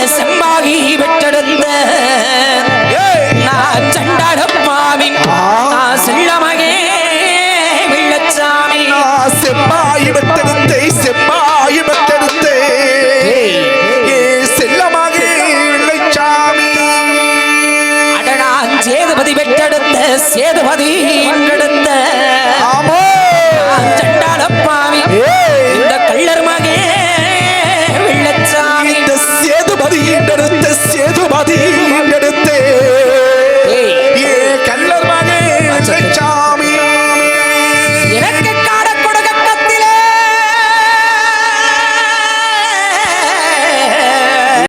செம்பாகி பெற்றெடுத்த நான் சண்டாடப்பாவின் செல்லமகே வெள்ளச்சாமி செம்பாகி பெற்றெடுத்தே செம்பாகி பெற்றெடுத்தே செல்லமகே வெள்ளச்சாமி அடனான் சேதுபதி பெற்றெடுத்த சேதுபதி